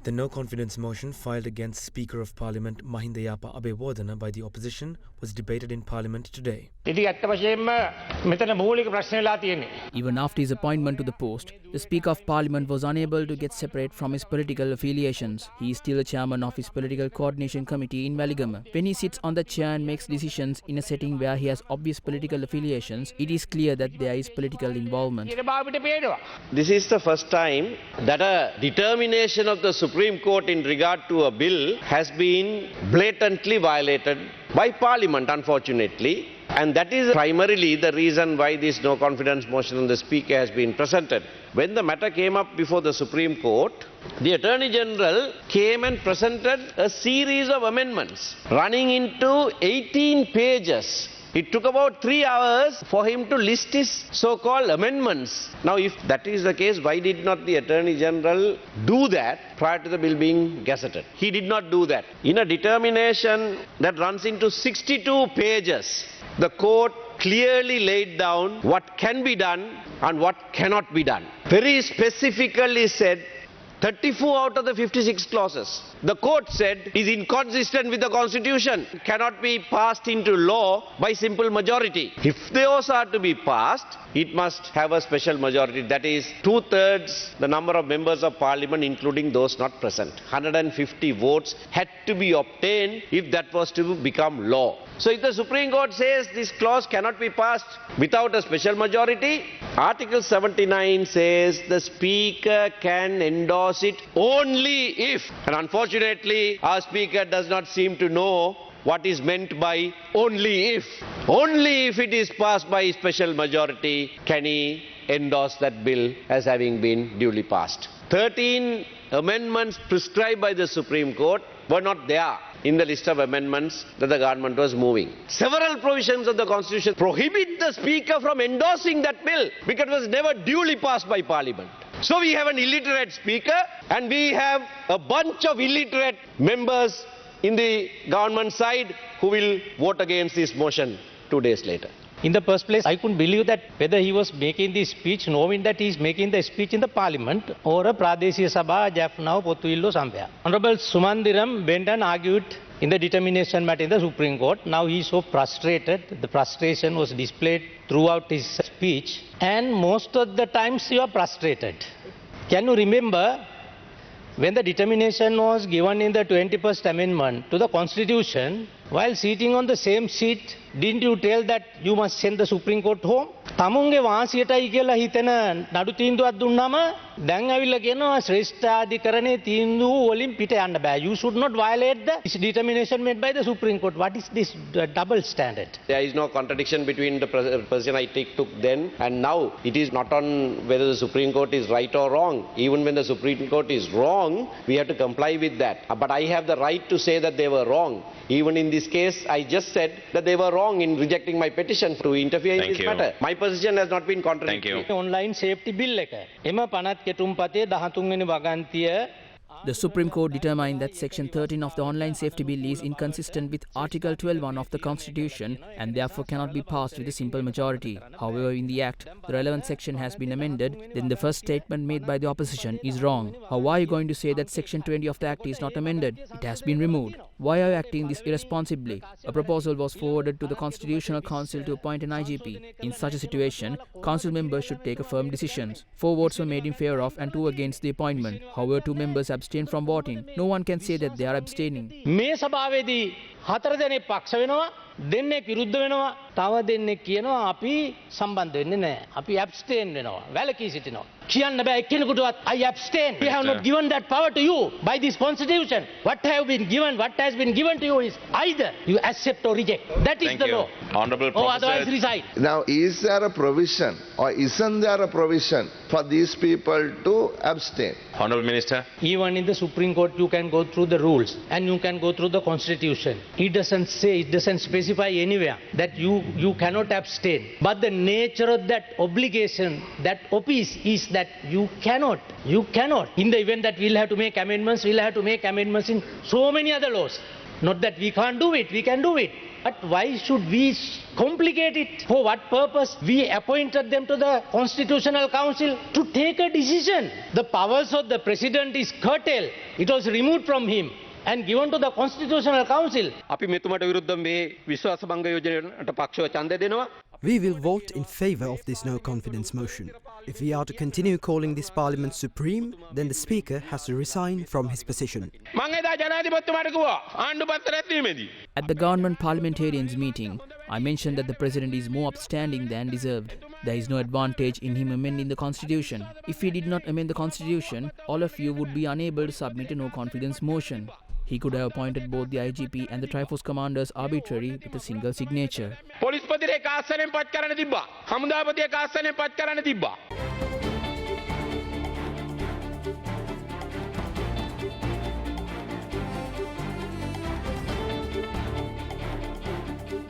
The no-confidence motion filed against Speaker of Parliament Mahinda Yapa Abewardena by the opposition was debated in Parliament today. Even after his appointment to the post, the Speaker of Parliament was unable to get separate from his political affiliations. He is still the chairman of his political coordination committee in Waligama. When he sits on the chair and makes decisions in a setting where he has obvious political affiliations, it is clear that there is political involvement. This is the first time that a determination of the Supreme Court in regard to a bill has been blatantly violated by Parliament, unfortunately. And that is primarily the reason why this no confidence motion on the Speaker has been presented. When the matter came up before the Supreme Court, the Attorney General came and presented a series of amendments running into 18 pages. It took about 3 hours for him to list his so-called amendments. Now, if that is the case, why did not the Attorney General do that prior to the bill being gazetted? He did not do that. In a determination that runs into 62 pages, the court clearly laid down what can be done and what cannot be done. Very specifically said 34 out of the 56 clauses, the court said, is inconsistent with the Constitution, cannot be passed into law by simple majority. If those are to be passed, it must have a special majority, that is 2/3 the number of members of Parliament, including those not present. 150 votes had to be obtained if that was to become law. So if the Supreme Court says this clause cannot be passed without a special majority, Article 79 says the Speaker can endorse it only if, and unfortunately our Speaker does not seem to know what is meant by only if. Only if it is passed by special majority can he endorse that bill as having been duly passed. 13 amendments prescribed by the Supreme Court were not there in the list of amendments that the government was moving. Several provisions of the Constitution prohibit the Speaker from endorsing that bill because it was never duly passed by Parliament. So we have an illiterate Speaker and we have a bunch of illiterate members in the government side who will vote against this motion 2 days later. In the first place, I couldn't believe that whether he was making the speech knowing that he is making the speech in the parliament or a Pradeshiya Sabha, Jaffna, Pottuillo, somewhere. Honorable Sumandiram went and argued in the determination matter in the Supreme Court. Now he is so frustrated. The frustration was displayed throughout his speech. And most of the times you are frustrated. Can you remember when the determination was given in the 21st Amendment to the Constitution, while sitting on the same seat, didn't you tell that you must send the Supreme Court home? තමුන්ගේ වාසියටයි කියලා හිතන නඩු තීන්දුවක් දුන්නාම දැන් ඇවිල්ලා කියනවා ශ්‍රේෂ්ඨාධිකරණයේ තීන්දුව වලින් පිට යන්න බෑ. You should not violate the determination made by the Supreme Court. What is this double standard? There is no contradiction between the position I took then and now. It is not on whether the Supreme Court is right or wrong. Even when the Supreme Court is wrong, we have to comply with that. But I have the right to say that they were wrong. Even in this case, I just said that they were wrong in rejecting my petition to interfere in this matter. My position has not been contradictory. Online safety bill එක. එම පනත් කෙටුම්පතේ 13 වෙනි වගන්තිය The Supreme Court determined that Section 13 of the Online Safety Bill is inconsistent with Article 12(1) of the Constitution and therefore cannot be passed with a simple majority. However, in the Act, the relevant section has been amended, then the first statement made by the opposition is wrong. How are you going to say that Section 20 of the Act is not amended? It has been removed. Why are you acting this irresponsibly? A proposal was forwarded to the Constitutional Council to appoint an IGP. In such a situation, Council members should take a firm decisions. 4 votes were made in favour of and 2 against the appointment. However, 2 members abstained from voting. No one can say that they are abstaining. මේ සභාවේදී 4 දෙනෙක් පක්ෂ වෙනවා, දෙන්නෙක් විරුද්ධ වෙනවා, තව දෙන්නෙක් කියනවා අපි සම්බන්ධ වෙන්නේ නැහැ. අපි abstain වෙනවා. වැළකී සිටිනවා. කියන්න බෑ එක්කෙනෙකුටවත් I abstain. We have not given that power to you by this constitution. What has been given to you is either you accept or reject. That is the law. Honorable Professor. Or otherwise resign. Now, is there a provision or isn't there a provision for these people to abstain? Honorable Minister. Even in the Supreme Court, you can go through the rules and you can go through the Constitution. It doesn't specify anywhere that you cannot abstain. But the nature of that obligation, that office is that you cannot. In the event that we'll have to make amendments in so many other laws. Not that we can't do it, we can do it. But why should we complicate it? For what purpose? We appointed them to the Constitutional Council to take a decision. The powers of the president is curtailed. It was removed from him and given to the Constitutional Council. අපි මෙතුමට විරුද්ධව මේ විශ්වාස භංග යෝජනයට පක්ෂව ඡන්දය දෙනවා. We will vote in favour of this no confidence motion. If we are to continue calling this parliament supreme, then the speaker has to resign from his position. මම එදා ජනාධිපතිතුමාට කිව්වා ආණ්ඩු පත්‍රයක් දීමේදී. At the government parliamentarians meeting, I mentioned that the president is more upstanding than deserved. There is no advantage in him amending the constitution. If he did not amend the constitution, all of you would be unable to submit a no confidence motion. He could have appointed both the IGP and the Triforce commanders arbitrarily with a single signature. පොලිස්පතිරේ කාස්සනෙන් පත් කරන්න තිබ්බා. හමුදාපතිය කාස්සනෙන් පත් කරන්න තිබ්බා.